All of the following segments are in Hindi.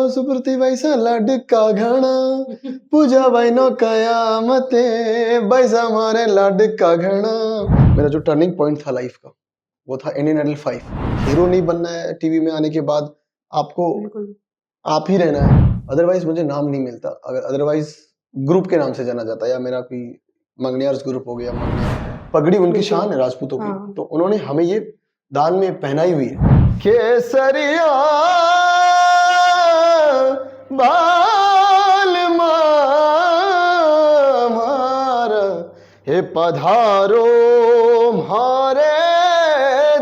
सुपुर्ती वैसा लाडका घना पूजा बहनों कयामते वैसा हमारे लाडका घना। मेरा जो टर्निंग पॉइंट था लाइफ का वो था इंडियन आइडल 5। हीरो नहीं बनना है टीवी में आने के बाद, आपको आप ही रहना है, अदरवाइज मुझे नाम नहीं मिलता। अगर अदरवाइज ग्रुप के नाम से जाना जाता, या मेरा कोई मंगनियार्स ग्रुप हो गया, पगड़ी उनकी शान है राजपूतों की। तो उन्होंने हमें ये दान में पहनाई हुई है। केसरिया बाल मार हे पधारो म्हारे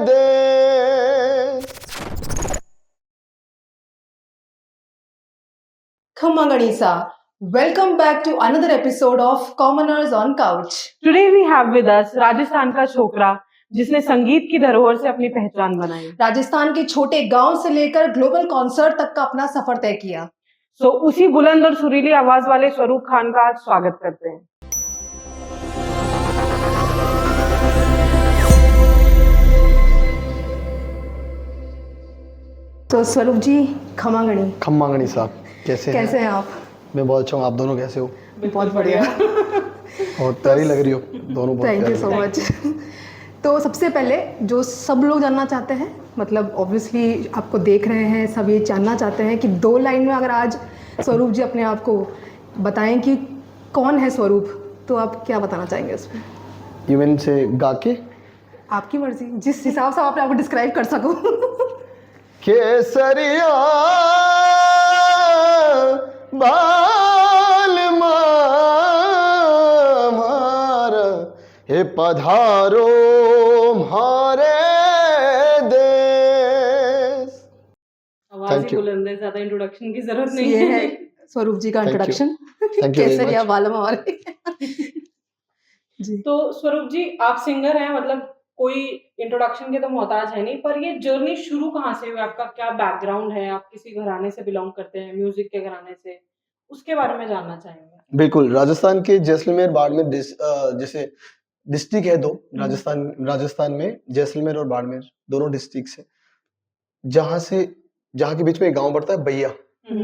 देश। Khama Ganesa, welcome back to another episode of Commoners on Couch. Today we have with us Rajasthan का छोकरा जिसने संगीत की धरोहर से अपनी पहचान बनाई। राजस्थान के छोटे गांव से लेकर ग्लोबल कॉन्सर्ट तक का अपना सफर तय किया। उसी बुलंद और सुरीली आवाज वाले स्वरूप खान का आज स्वागत करते हैं। तो स्वरूप जी, खमागणी साहब कैसे हैं आप? मैं बहुत अच्छा हूँ, आप दोनों कैसे हो? बहुत बढ़िया। बहुत प्यारी लग रही हो दोनों, बहुत थैंक यू सो मच। तो सबसे पहले जो सब लोग जानना चाहते हैं, मतलब ऑब्वियसली आपको देख रहे हैं, सब ये जानना चाहते हैं कि 2 लाइन में अगर आज स्वरूप जी अपने आप को बताएं कि कौन है स्वरूप, तो आप क्या बताना चाहेंगे उसमें? इवन से गा के? आपकी मर्जी, जिस हिसाब से आप आपको डिस्क्राइब कर सको। केसरिया बाल मार हे पधारो म्हारे देश। आवाज ही बुलंद है, ज्यादा इंट्रोडक्शन की जरूरत नहीं ये है स्वरूप जी का इंट्रोडक्शन। केसरिया बाल मारे। जी। तो स्वरूप जी, आप सिंगर हैं, मतलब कोई इंट्रोडक्शन के तो मोहताज है नहीं, पर ये जर्नी शुरू कहाँ से हुई? आपका क्या बैकग्राउंड है? आप किसी घराने से बिलोंग करते हैं, म्यूजिक के घराने से? उसके बारे में जानना चाहेंगे। बिल्कुल, राजस्थान के जैसलमेर बाड़मेर जैसे डिस्ट्रिक्ट है 2 राजस्थान में, जैसलमेर और बाड़मेर दोनों डिस्ट्रिक्ट है, जहाँ के बीच में एक गांव पड़ता है बैया।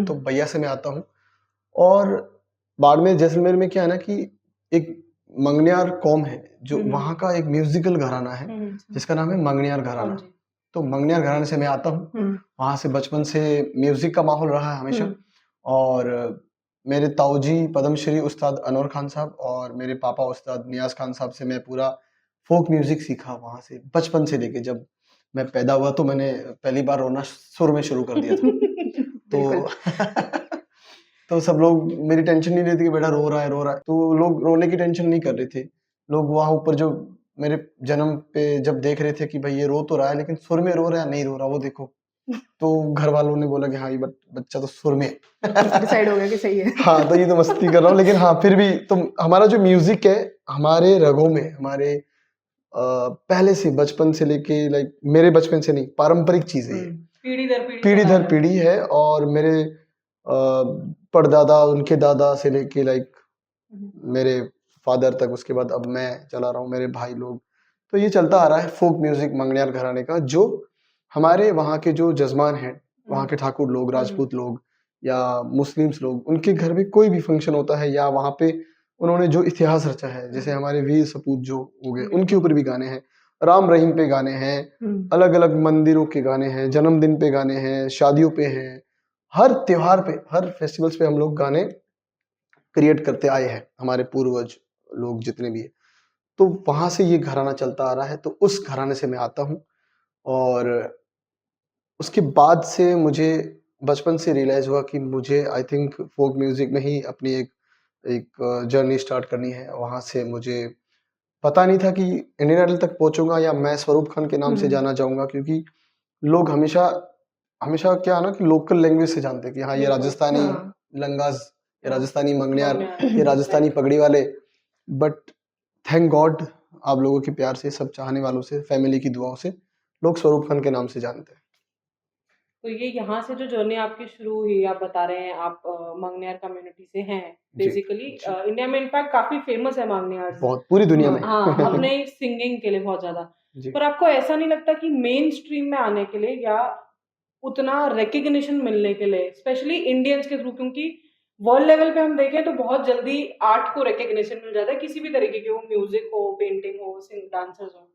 तो बैया से मैं आता हूँ। और बाड़मेर जैसलमेर में क्या है ना कि एक मंगनियार कौम है, जो वहाँ का एक म्यूजिकल घराना है जिसका नाम है मंगनियार घराना। तो मंगनियार घराने से मैं आता हूँ। वहां से बचपन से म्यूजिक का माहौल रहा है हमेशा। और मेरे ताऊजी पद्मश्री उस्ताद अनवर खान साहब और मेरे पापा उस्ताद नियाज खान साहब से मैं पूरा फोक म्यूजिक सीखा वहां से, बचपन से लेके जब मैं पैदा हुआ तो मैंने पहली बार रोना सुर में शुरू कर दिया था। तो तो सब लोग मेरी टेंशन नहीं लेते कि बेटा रो रहा है, तो लोग रोने की टेंशन नहीं कर रहे थे। लोग वहां ऊपर जो मेरे जन्म पे जब देख रहे थे कि भाई ये रो तो रहा है लेकिन सुर में रो रहा है नहीं रो रहा, वो देखो। तो घर वालों ने बोला कि हाँ ये बच्चा तो सुर में डिसाइड हो गया कि सही है। हाँ, तो ये तो मस्ती कर रहा हूँ, लेकिन हाँ फिर भी तो हमारा जो म्यूजिक है हमारे रगों में, हमारे पहले से बचपन से लेके, लाइक मेरे बचपन से नहीं, पारंपरिक चीजें है, पीढ़ी दर पीढ़ी है। और मेरे परदादा, उनके दादा से लेके लाइक मेरे फादर तक, उसके बाद अब मैं चला रहा हूँ, मेरे भाई लोग। तो ये चलता आ रहा है फोक म्यूजिक मंगनियार घराने का, जो हमारे वहाँ के जो जजमान हैं, वहाँ के ठाकुर लोग, राजपूत लोग या मुस्लिम्स लोग, उनके घर में कोई भी फंक्शन होता है या वहाँ पे उन्होंने जो इतिहास रचा है, जैसे हमारे वीर सपूत जो हो गए, उनके ऊपर भी गाने हैं, राम रहीम पे गाने हैं, अलग अलग मंदिरों के गाने हैं, जन्मदिन पे गाने हैं, शादियों पे हैं, हर त्योहार पे, हर फेस्टिवल्स पे हम लोग गाने क्रिएट करते आए हैं, हमारे पूर्वज लोग जितने भी है। तो वहां से ये घराना चलता आ रहा है, तो उस घराने से मैं आता हूँ। और उसके बाद से मुझे बचपन से रियलाइज हुआ कि मुझे आई थिंक फोक म्यूजिक में ही अपनी एक जर्नी स्टार्ट करनी है। वहां से मुझे पता नहीं था कि इंडियन आइडल तक पहुंचूंगा या मैं स्वरूप खान के नाम से जाना चाहूंगा, क्योंकि लोग हमेशा क्या है ना कि लोकल लैंग्वेज से जानते हैं कि हाँ ये राजस्थानी लंगाज, ये राजस्थानी मंगनियार, ये राजस्थानी पगड़ी वाले। बट थैंक गॉड आप लोगों के प्यार से, सब चाहने वालों से, फैमिली की दुआओं से लोग स्वरूप खान के नाम से जानते हैं। तो ये यहाँ से जो जर्नी आपकी शुरू हुई, आप बता रहे हैं आप मंगनियार कम्युनिटी से हैं बेसिकली। इंडिया में इनफैक्ट काफी फेमस है मंगनियार, बहुत, पूरी दुनिया में। हाँ, अपने सिंगिंग के लिए बहुत ज्यादा। पर आपको ऐसा नहीं लगता कि मेन स्ट्रीम में आने के लिए या उतना रिकग्निशन मिलने के लिए, स्पेशली इंडियंस के थ्रू, क्योंकि वर्ल्ड लेवल पे हम देखें तो बहुत जल्दी आर्ट को रिकग्निशन मिल जाता है, किसी भी तरीके के, वो म्यूजिक हो, पेंटिंग हो, सिंग डांसर्स हो।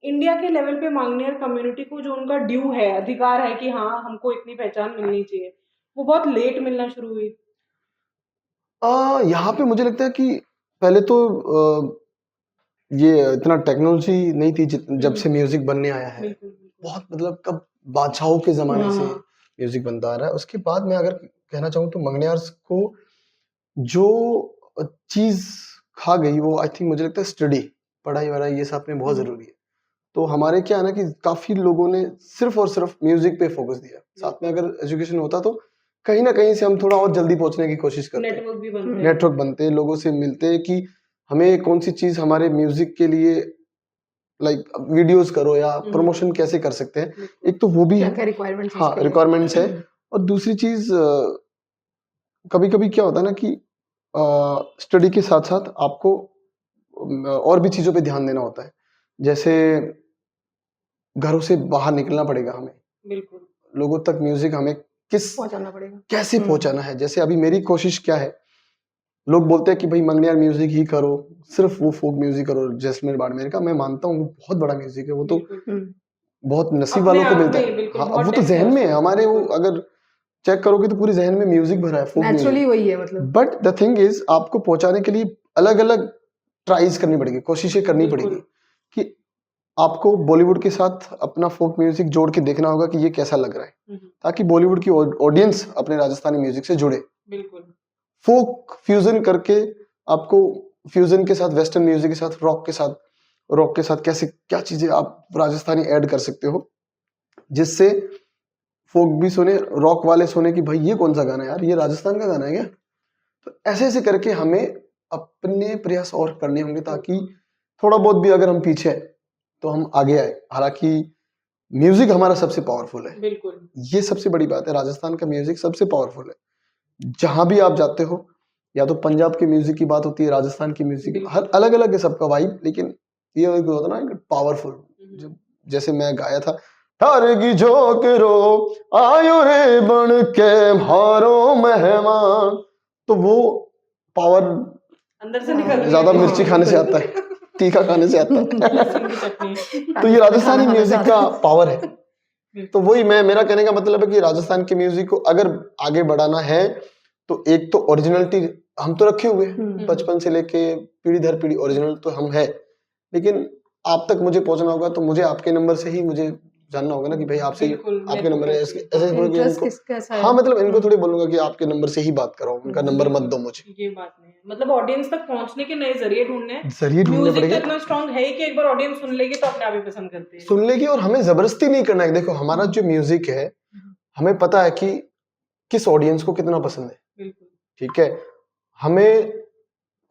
इंडिया के लेवल पे मांगनियर कम्युनिटी को जो उनका ड्यू है, अधिकार है कि हाँ हमको इतनी पहचान मिलनी चाहिए, वो बहुत लेट मिलना शुरू हुई। यहाँ पे मुझे लगता है कि पहले तो ये इतना टेक्नोलॉजी नहीं थी जब से म्यूजिक बनने आया है। बिल्कुल बिल्कुल। बहुत मतलब कब बादशाहों के जमाने से हाँ म्यूजिक बनता आ रहा है। उसके बाद मैं अगर कहना चाहूँ तो मंगनियार्स को जो चीज खा गई वो आई थिंक मुझे लगता है स्टडी, पढ़ाई वढ़ाई ये सब में बहुत जरूरी है। तो हमारे क्या है ना कि काफी लोगों ने सिर्फ और सिर्फ म्यूजिक पे फोकस दिया। साथ में अगर एजुकेशन होता तो कहीं ना कहीं से हम थोड़ा और जल्दी पहुंचने की कोशिश करते हैं, नेटवर्क भी बनते हैं। नेटवर्क बनते, लोगों से मिलते कि हमें कौन सी चीज हमारे म्यूजिक के लिए लाइक वीडियोस करो या प्रमोशन कैसे कर सकते हैं। एक तो वो भी क्या है, क्या रिक्वायरमेंट्स हाँ रिक्वायरमेंट्स है। और दूसरी चीज कभी कभी क्या होता है ना कि स्टडी के साथ साथ आपको और भी चीजों पे ध्यान देना होता है। जैसे घरों से बाहर निकलना पड़ेगा हमें, बिल्कुल लोगों तक म्यूजिक हमें किस पहुंचाना पड़ेगा। कैसे पहुंचाना है। जैसे अभी मेरी कोशिश क्या है, लोग बोलते हैं कि भाई मंगनियार म्यूजिक ही करो, सिर्फ वो फोक म्यूजिक करो जैस्मिन बाड़मेर का। मैं मानता हूँ वो बहुत बड़ा म्यूजिक है, वो तो बिल्कुल। बहुत नसीब अपने वालों को आप मिलता में है। बिल्कुल हाँ बहुत वो तो डेप्थ है जहन में है उसमें, हमारे, वो बिल्कुल। अगर चेक करोगे तो पूरे जहन में म्यूजिक भरा है, फोक नेचुरली म्यूजिक। वही है मतलब। बट द थिंग इज आपको पहुंचाने के लिए अलग अलग ट्राइज करनी पड़ेगी, कोशिशें करनी बिल्कुल। पड़ेगी कि आपको बॉलीवुड के साथ अपना फोक म्यूजिक जोड़ के देखना होगा कि ये कैसा लग रहा है, ताकि बॉलीवुड की ऑडियंस अपने राजस्थानी म्यूजिक से जुड़े। बिल्कुल फोक फ्यूजन करके आपको, फ्यूजन के साथ वेस्टर्न म्यूजिक के साथ रॉक के साथ कैसे क्या चीजें आप राजस्थानी ऐड कर सकते हो, जिससे फोक भी सुने, रॉक वाले सुने कि भाई ये कौन सा गाना है यार, ये राजस्थान का गाना है क्या। तो ऐसे ऐसे करके हमें अपने प्रयास और करने होंगे ताकि थोड़ा बहुत भी अगर हम पीछे हैं तो हम आगे आए। हालांकि म्यूजिक हमारा सबसे पावरफुल है, बिल्कुल ये सबसे बड़ी बात है। राजस्थान का म्यूजिक सबसे पावरफुल है। जहां भी आप जाते हो, या तो पंजाब के म्यूजिक की बात होती है, राजस्थान की म्यूजिक, हर अलग अलग है सबका वाइब, लेकिन ये एक होता है ना पावरफुल। जब जैसे मैं गाया था, थारेगी झोंकरो आयो रे बन के मारो मेहमान, तो वो पावर अंदर से निकल रही ज्यादा है। मिर्ची खाने से आता है, तीखा खाने से आता है। लहसुन की चटनी। तो ये राजस्थानी म्यूजिक का पावर है। बिल्कुल। तो वही मेरा कहने का मतलब है कि राजस्थान के म्यूजिक को अगर आगे बढ़ाना है तो एक तो ओरिजिनलिटी हम तो रखे हुए हैं, बचपन से लेके पीढ़ी दर पीढ़ी ओरिजिनल तो हम है, लेकिन आप तक मुझे पहुंचना होगा तो मुझे आपके नंबर से ही मुझे जानना होगा ना कि भाई आपसे बिल्कुल, आपके नंबर है, ऐसे ऐसे बोल के इंटरेस्ट इनको, किस कैसा है। हाँ मतलब इनको थोड़ी बोलूंगा कि आपके नंबर से ही बात कराओ, उनका नंबर मत दो मुझे। ये बात नहीं है, मतलब ऑडियंस तक पहुंचने के नए जरिए ढूंढने हैं। जरिए ढूंढने म्यूजिक तो पड़ेंगे, इतना स्ट्रांग है ही कि एक बार ऑडियंस सुन लेगी तो अपने आप ही पसंद करती है। सुन लेगी। और हमें जबरदस्ती नहीं करना है। देखो हमारा जो म्यूजिक है, हमें पता है कि किस ऑडियंस को कितना पसंद है, बिल्कुल ठीक है। हमें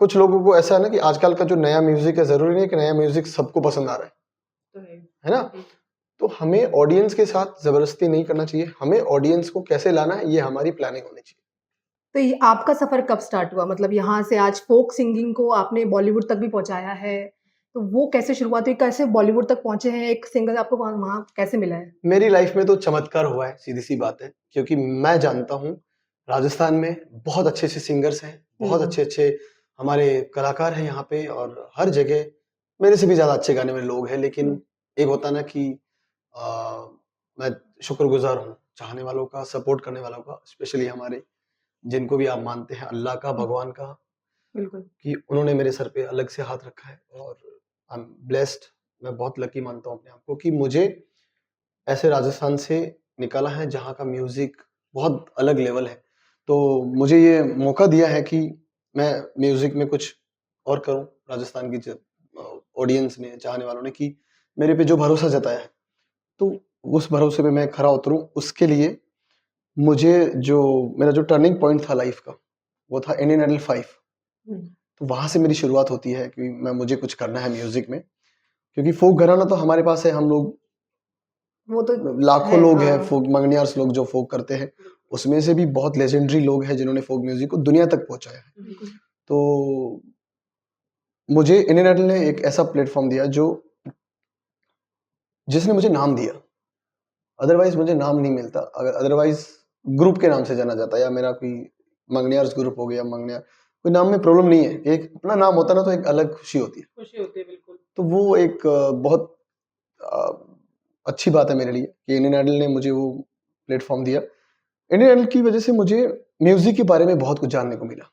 कुछ लोगों को ऐसा है ना कि आजकल का जो नया म्यूजिक है, जरूरी नहीं कि नया म्यूजिक सबको पसंद आ रहा तो है। है ना। तो हमें ऑडियंस के साथ जबरदस्ती नहीं करना चाहिए, हमें ऑडियंस को कैसे लाना है ये हमारी प्लानिंग होनी चाहिए। तो ये आपका सफर कब स्टार्ट हुआ, मतलब यहाँ से आज फोक सिंगिंग को आपने बॉलीवुड तक भी पहुंचाया है, तो वो कैसे शुरुआत हुई, कैसे बॉलीवुड तक पहुंचे हैं, एक सिंगर आपको वहाँ कैसे मिला है? मेरी लाइफ में तो चमत्कार हुआ है, सीधी सी बात है, क्योंकि मैं जानता हूँ राजस्थान में बहुत अच्छे अच्छे सिंगर्स हैं, बहुत अच्छे अच्छे हमारे कलाकार हैं यहाँ पे, और हर जगह मेरे से भी ज्यादा अच्छे गाने में लोग हैं। लेकिन एक होता ना कि मैं शुक्रगुजार हूँ चाहने वालों का, सपोर्ट करने वालों का, स्पेशली हमारे जिनको भी आप मानते हैं अल्लाह का, भगवान का, बिल्कुल। कि उन्होंने मेरे सर पे अलग से हाथ रखा है। और आई एम ब्लेस्ड, मैं बहुत लकी मानता हूँ अपने आप को कि मुझे ऐसे राजस्थान से निकाला है जहाँ का म्यूजिक बहुत अलग लेवल है। तो मुझे ये मौका दिया है कि मैं म्यूजिक में कुछ और करूँ। राजस्थान की ऑडियंस ने, चाहने वालों ने, कि मेरे पे जो भरोसा जताया है, तो उस भरोसे पे मैं खरा उतरूं। उसके लिए मुझे जो मेरा जो टर्निंग पॉइंट था लाइफ का, वो था इंडियन आइडल 5। तो वहां से मेरी शुरुआत होती है कि मुझे कुछ करना है म्यूजिक में, क्योंकि फोक घराना तो हमारे पास है, हम लोग वो तो लाखों है, लोग हैं, हाँ। फोक मंगनियार्स लोग जो फोक करते हैं, उसमें से भी बहुत लेजेंडरी लोग हैं जिन्होंने फोक म्यूजिक को दुनिया तक पहुंचाया है। तो मुझे इंडियन आइडल ने एक ऐसा प्लेटफॉर्म दिया जो जिसने मुझे नाम दिया। अदरवाइज मुझे नाम नहीं मिलता, अगर अदरवाइज ग्रुप के नाम से जाना जाता है, या मेरा कोई मंगनियार्स ग्रुप हो गया, मंगनियार, कोई नाम में प्रॉब्लम नहीं है, एक अपना नाम होता ना तो एक अलग खुशी होती है। खुशी होती है बिल्कुल। तो वो एक बहुत अ, अच्छी बात है मेरे लिए कि इंडियन आइडल ने मुझे वो प्लेटफॉर्म दिया। इंडियन आइडल की वजह से मुझे म्यूजिक के बारे में बहुत कुछ जानने को मिला।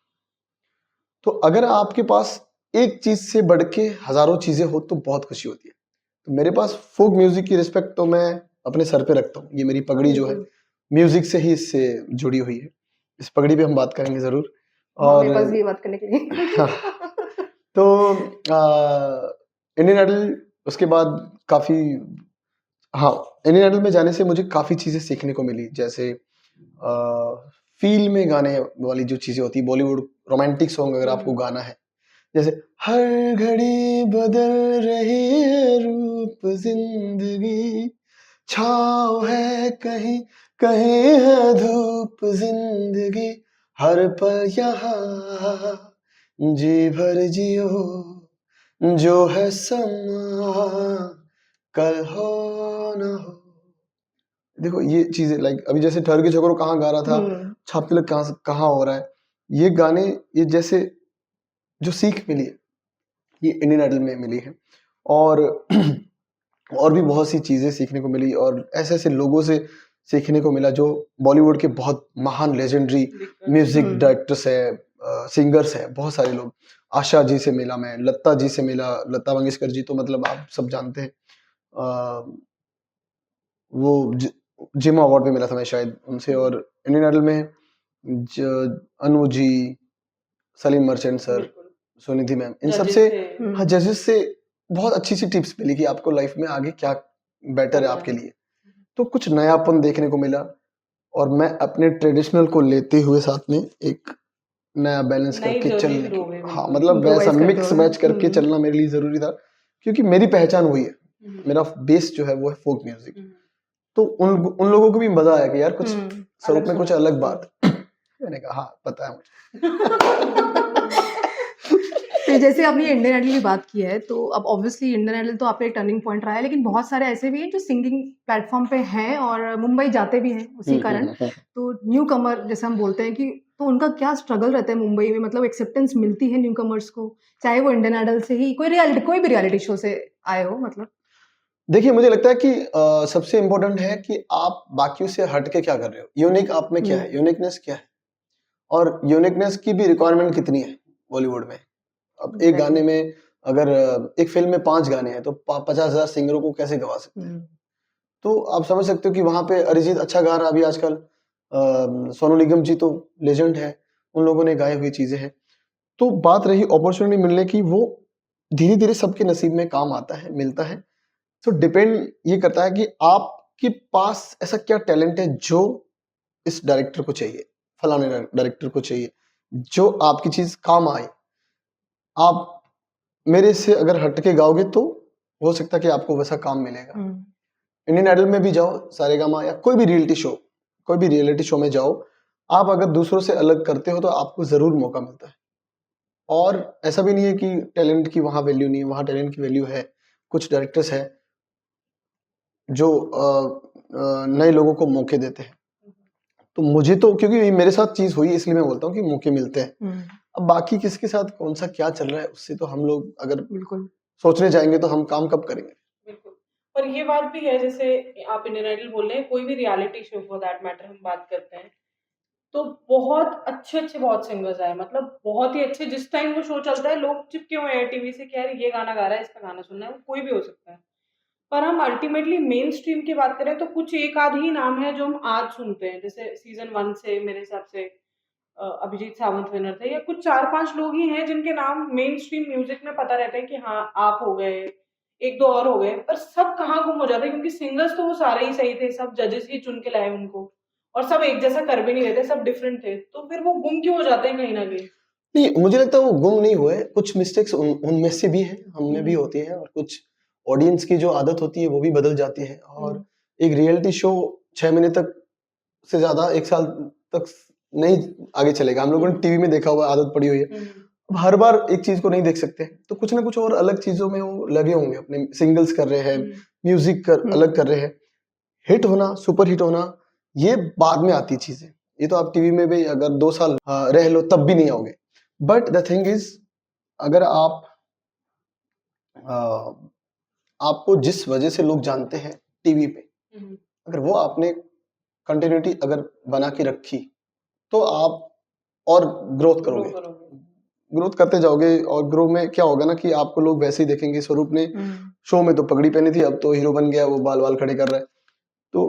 तो अगर आपके पास एक चीज से बढ़ के हजारों चीजें हो तो बहुत खुशी होती है। तो मेरे पास फोक म्यूजिक की रिस्पेक्ट तो मैं अपने सर पे रखता हूँ। ये मेरी पगड़ी जो है बिल्कुल। म्यूजिक से ही इससे जुड़ी हुई है। इस पगड़ी पे हम बात करेंगे जरूर। हाँ, और मेरे पास भी ये बात करने के लिए। तो इंडियन आइडल उसके बाद काफी, हाँ, इंडियन आइडल में जाने से मुझे काफी चीजें सीखने को मिली, जैसे फील में गाने वाली जो चीजें होती है, बॉलीवुड रोमांटिक सॉन्ग अगर आपको गाना है, जैसे हर घड़ी बदल रही है रूप जिंदगी, छाँव है कहीं कहीं है धूप जिंदगी, हर पल यहाँ जी भर जियो, जो है समा कल हो न हो। देखो ये चीजें लाइक अभी जैसे ठहर के छोकरो कहाँ गा रहा था, हम्म। छाप तिलक कहाँ से कहाँ हो रहा है, ये गाने, ये जैसे जो सीख मिली है ये इंडियन आइडल में मिली है। और और भी बहुत सी चीजें सीखने को मिली, और ऐसे ऐसे लोगों से सीखने को मिला जो बॉलीवुड के बहुत महान लेजेंडरी म्यूजिक डायरेक्टर्स है, सिंगर्स हैं, बहुत सारे लोग। आशा जी से मिला मैं, लता जी से मिला, लता मंगेशकर जी तो मतलब आप सब जानते हैं। अ, वो जिमा अवार्ड पे मिला था मैं शायद उनसे। और इंडियन आइडल में अनु जी, सलीम मर्चेंट सर, सुनिधि मैम, इन सब से, हाँ, जजेस से बहुत अच्छी सी टिप्स मिली कि आपको लाइफ में आगे क्या बेटर है आपके लिए। तो कुछ नयापन देखने को मिला, और मैं अपने ट्रेडिशनल को लेते हुए साथ में एक नया बैलेंस नई करके जर्नी चलने शुरू की, हो गई हाँ, बिल्कुल। मतलब वैसा Improvise करते मिक्स हो। मैच करके चलना मेरे लिए जरूरी था, क्योंकि मेरी पहचान वही है, मेरा बेस जो है वो है फोक म्यूजिक। तो उन लोगों को भी मजा आया कि यार कुछ स्वरूप में कुछ अलग बात। मैंने कहा हाँ पता है मुझे। तो जैसे आपने इंडियन आइडल की बात की है, तो अब ऑब्वियसली इंडियन आइडल तो आपका एक टर्निंग पॉइंट रहा है, लेकिन बहुत सारे ऐसे भी हैं जो सिंगिंग प्लेटफॉर्म पे हैं और मुंबई जाते भी हैं उसी कारण। तो न्यू कमर जैसे हम बोलते हैं कि, तो उनका क्या स्ट्रगल रहता है मुंबई में, मतलब एक्सेप्टेंस मिलती है न्यू कमर्स को, चाहे वो इंडियन आइडल से ही कोई भी रियलिटी शो से आए हो, मतलब? देखिए मुझे लगता है कि सबसे इम्पोर्टेंट है कि आप बाकियों से हट के क्या कर रहे हो, यूनिक आप में क्या है, यूनिकनेस क्या है, और यूनिकनेस की भी रिक्वायरमेंट कितनी है बॉलीवुड में। अब एक गाने में अगर एक फिल्म में 5 गाने हैं तो 50,000 सिंगरों को कैसे गवा सकते हैं। तो आप समझ सकते हो कि वहां पे अरिजीत अच्छा गा रहा है अभी आजकल, सोनू निगम जी तो लेजेंड है, उन लोगों ने गाई हुई चीजें हैं। तो बात रही अपॉर्चुनिटी मिलने की, वो धीरे धीरे सबके नसीब में काम आता है, मिलता है। तो डिपेंड ये करता है कि आपके पास ऐसा क्या टैलेंट है जो इस डायरेक्टर को चाहिए, फलाने डायरेक्टर को चाहिए, जो आपकी चीज काम आए। आप मेरे से अगर हटके गाओगे तो हो सकता है कि आपको वैसा काम मिलेगा। इंडियन आइडल में भी जाओ, सारेगामा, या कोई भी रियलिटी शो में जाओ, आप अगर दूसरों से अलग करते हो तो आपको जरूर मौका मिलता है। और ऐसा भी नहीं है कि टैलेंट की वहां वैल्यू नहीं है, वहां टैलेंट की वैल्यू है। कुछ डायरेक्टर्स हैं जो नए लोगों को मौके देते हैं। तो मुझे तो, क्योंकि मेरे साथ चीज हुई इसलिए मैं बोलता हूँ कि मौके मिलते हैं। अब बाकी किसके साथ कौन सा क्या चल रहा है उससे तो हम लोग अगर बिल्कुल सोचने जाएंगे तो हम काम कब करेंगे। बिल्कुल। पर ये बात भी है, जैसे आप इंडियन आइडल बोल रहे हैं, कोई भी reality show for that matter हम बात करते हैं, तो बहुत अच्छे-अच्छे बहुत सिंगर्स आए, मतलब बहुत ही अच्छे। जिस टाइम वो शो चलता है लोग चिपके हुए हैं टीवी से कि यार ये गाना गा रहा है, इसका गाना सुनना है, वो कोई भी हो सकता है। पर हम अल्टीमेटली मेन स्ट्रीम की बात करें तो कुछ एक आध ही नाम है जो हम आज सुनते हैं। जैसे सीज़न 1 से मेरे हिसाब से अभिजीत सावंत विनर थे, या कुछ 4-5 लोग ही हैं जिनके नाम मेन स्ट्रीम म्यूज़िक में पता रहते हैं कि हाँ, आप हो गए, 1-2 और हो गए, पर सब कहाँ गुम हो जाते हैं, क्योंकि सिंगर्स तो वो सारे ही सही थे, सब जजेस ही चुन के लाए उनको, और सब एक जैसा कर भी नहीं रहे थे, सब डिफरेंट थे। तो फिर वो गुम क्यों हो जाते हैं कहीं न कहीं? नहीं, मुझे लगता है वो गुम नहीं हुए, कुछ मिस्टेक्स उनमें से भी हैं, हम में भी होती है, और कुछ ऑडियंस की जो आदत होती है वो भी बदल जाती है। और एक रियलिटी शो 6 महीने तक से ज्यादा 1 साल तक नहीं आगे चलेगा। हम लोगों ने टीवी में देखा हुआ, आदत पड़ी हुई है। अब हर बार एक चीज को नहीं देख सकते, तो कुछ ना कुछ और अलग चीजों में वो लगे होंगे, अपने सिंगल्स कर रहे हैं, म्यूजिक अलग कर रहे हैं। हिट होना, सुपर हिट होना, ये बाद में आती चीज़ है। ये तो आप टीवी में भी अगर 2 साल रह लो तब भी नहीं आओगे। बट द थिंग इज़, अगर अ, आपको जिस वजह से लोग जानते हैं टीवी पे, अगर वो आपने कंटिन्यूटी अगर बना के रखी, तो आप और ग्रोथ ग्रो करोगे। करोगे। ग्रोथ करते जाओगे और ग्रो में क्या होगा ना कि आपको लोग वैसे ही देखेंगे। स्वरूप ने शो में तो पगड़ी पहनी थी, अब तो हीरो बन गया, वो बाल-वाल खड़े कर रहा है। तो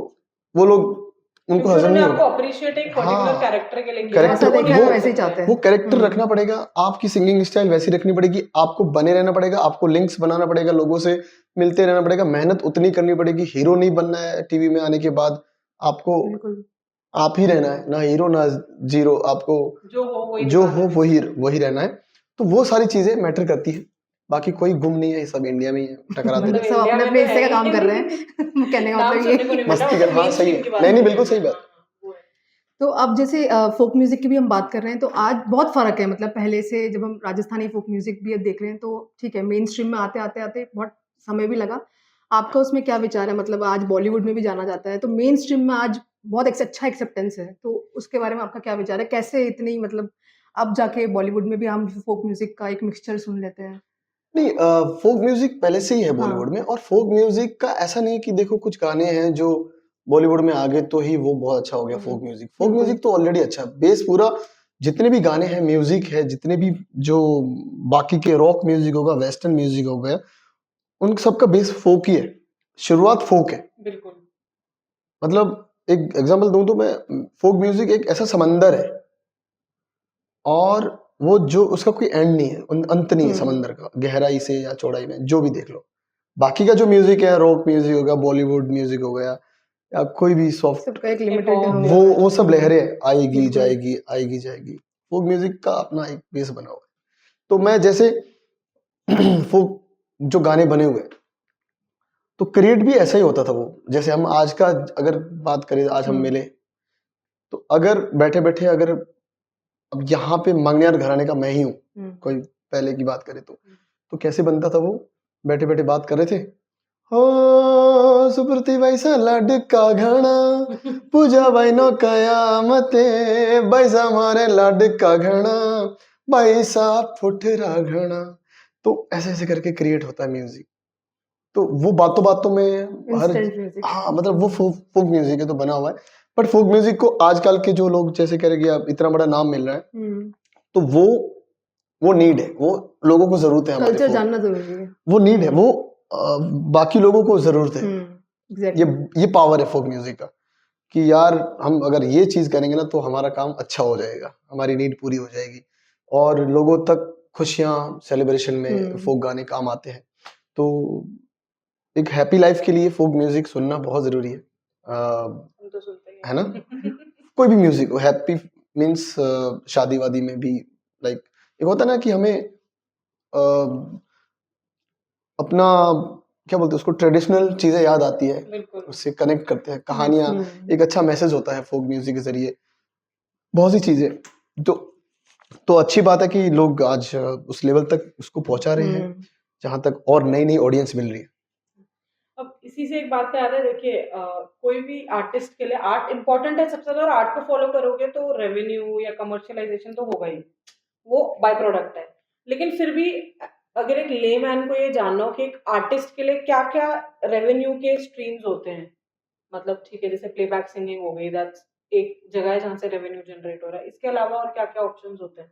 वो लोग, उनको क्योंकि हज़म उन्होंने नहीं आपको होगा। अप्रिशिएट एक पर्टिकुलर हाँ, कैरेक्टर के लिए किया, कैरेक्टर जैसा वो देखा नहीं है बोल वैसे ही सकते। चाहते हैं। वो कैरेक्टर रखना पड़ेगा, आपकी सिंगिंग स्टाइल वैसी रखनी पड़ेगी, आपको बने रहना पड़ेगा, आपको लिंक्स बनाना पड़ेगा, लोगों से मिलते रहना पड़ेगा, मेहनत उतनी करनी पड़ेगी। हीरो नहीं बनना है टीवी में आने के बाद, आपको बिल्कुल। आप ही रहना है, ना हीरो ना ज़ीरो, आपको जो हो वही जो दिखाना हो है। वही रहना है। तो वो सारी चीज़ें मैटर करती हैं। बाकी कोई गुम नहीं है, ये सब इंडिया में ही है, टकराते मतलब रहते सब इंडिया में अपने-अपने तो हिस्से है का ही। काम कर रहे हैं। कहने का नाम मतलब सुनने को ये। नहीं हैं। मिल रहा, मस्ती कर, मतलब हाँ मेन सही स्ट्रीम है। की बात नहीं, नहीं, कर रहे बिल्कुल हैं। सही हाँ, बात। हाँ, वो है। तो अब जैसे फ़ोक म्यूज़िक की भी हम बात कर रहे हैं, तो आज बहुत फ़र्क है, मतलब पहले से जब हम राजस्थानी फ़ोक म्यूज़िक भी अब देख रहे हैं, तो ठीक है, मेन स्ट्रीम में आते बहुत समय भी लगा। आपका उसमें क्या विचार है? मतलब आज बॉलीवुड में भी जाना जाता है, तो मेन स्ट्रीम में आज बहुत अच्छा एक्सेप्टेंस है, तो उसके बारे में आपका क्या विचार है? कैसे इतनी मतलब अब जाके बॉलीवुड में भी हम फ़ोक म्यूज़िक का एक मिक्सचर सुन लेते हैं? नहीं, फ़ोक म्यूज़िक पहले से ही है हाँ। बॉलीवुड में, और फ़ोक म्यूज़िक का ऐसा नहीं है कि देखो कुछ गाने हैं जो बॉलीवुड में आ गए तो ही वो बहुत अच्छा हो गया फ़ोक म्यूज़िक। फ़ोक बिल्कुल। म्यूज़िक तो ऑलरेडी अच्छा है। बेस पूरा, जितने भी गाने हैं, म्यूज़िक है, जितने भी जो बाकी के रॉक म्यूज़िक होगा, वेस्टर्न म्यूज़िक हो गया, उन सबका बेस फ़ोक ही है। शुरुआत फ़ोक है। बिल्कुल। मतलब एक एग्ज़ाम्पल दूँ तो मैं, फ़ोक म्यूज़िक एक ऐसा समंदर है, और वो जो उसका कोई एंड नहीं है, अंत नहीं है समंदर का, गहराई से या चौड़ाई में, जो भी देख लो। बाकी का जो म्यूज़िक है, रॉक म्यूज़िक हो गया, बॉलीवुड म्यूज़िक हो गया, या कोई भी सॉफ्ट, सबका एक हिप लिमिटेड हॉप वो या वो सब लहरें आएगी, बिल्कुल। जाएगी, आएगी, जाएगी। फ़ोक म्यूज़िक का अपना एक बेस बना हुआ है। तो मैं जैसे फ़ोक जो गाने बने हुए हैं, तो क्रिएट भी ऐसा ही होता था वो। जैसे हम आज का अगर बात करें, आज हम मिले, तो अगर बैठे-बैठे अगर अब यहाँ पे मंगनियार घराने का मैं ही हूँ, कोई पहले की बात करें तो कैसे बनता था वो? बैठे-बैठे बात कर रहे थे, "हो सुप्रती वैसा लाडका घणा, पूजा बहनों कयामते, बैसा मारे लाडका घणा, बैसा फुटरा घणा।" तो ऐसे-ऐसे करके क्रिएट होता है म्यूज़िक। तो वो बातों-बातों में हर, इंस्टेंट म्यूज़िक। हाँ, मतलब वो फ़ोक म्यूज़िक है तो बना हुआ है। बट फ़ोक म्यूज़िक को आजकल के जो लोग जैसे कह रहे हैं कि अब इतना बड़ा नाम मिल रहा है, तो वो नीड है, वो लोगों को ज़रूरत है हमारे कल्चर फ़ोक। जानना ज़रूरी है। वो नीड है, वो बाकी लोगों को ज़रूरत है। ये एग्ज़ैक्टली। ये पावर है फ़ोक म्यूज़िक का, कि यार हम अगर ये चीज़ करेंगे ना तो हमारा काम अच्छा हो जाएगा, हमारी नीड पूरी हो जाएगी, और लोगों तक खुशियाँ सेलिब्रेशन में फ़ोक गाने काम आते हैं। तो एक हैप्पी लाइफ़ के लिए फ़ोक म्यूज़िक सुनना बहुत ज़रूरी है। हम तो सुनते ही है ना? हैं। कोई भी म्यूज़िक हो, हैप्पी मीन्स शादी-वादी में भी, लाइक एक होता है ना कि हमें अपना क्या बोलते हैं उसको, ट्रेडिशनल चीज़ें याद आती है, बिल्कुल। उससे कनेक्ट करते हैं, कहानियाँ, एक अच्छा मैसेज होता है फ़ोक म्यूज़िक के ज़रिए, बहुत सी चीज़ें। तो अच्छी बात है कि लोग आज उस लेवल तक उसको पहुँचा रहे हैं, जहाँ तक और नई-नई ऑडियंस मिल रही है। अब इसी से एक बात पे आता है, देखिए कोई भी आर्टिस्ट के लिए आर्ट इम्पोर्टेंट है सबसे ज़्यादा, और आर्ट को फॉलो करोगे तो रेवेन्यू या कमर्शियलाइजेशन तो होगा ही, वो बाय प्रोडक्ट है। लेकिन फिर भी अगर एक लेमैन को ये जानना हो कि एक आर्टिस्ट के लिए क्या-क्या रेवेन्यू के स्ट्रीम्स होते हैं, मतलब ठीक है जैसे प्लेबैक सिंगिंग हो गई, दैट्स एक जगह है जहाँ से रेवेन्यू जनरेट हो रहा है। इसके अलावा और क्या-क्या ऑप्शंस होते हैं,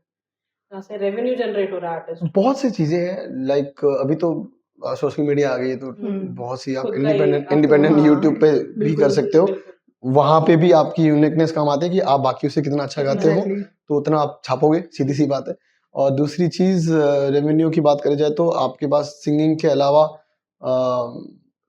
जहाँ से रेवेन्यू जनरेट हो रहा है आर्टिस्ट को? बहुत सी चीज़ें हैं, लाइक अभी तो सोशल मीडिया आ गई है, तो बहुत सी आप खुद का ही इंडिपेंडेंट आप इंडिपेंडेंट यूट्यूब पे भी कर बिल्कुल। सकते हो। बिल्कुल, वहाँ पे भी आपकी यूनिकनेस काम आती है कि आप बाकियों से कितना अच्छा कितना गाते हो, एग्ज़ैक्टली। तो उतना आप छापोगे, सीधी-सी बात है। और दूसरी चीज़, रेवेन्यू की बात करी जाए तो आपके पास सिंगिंग के अलावा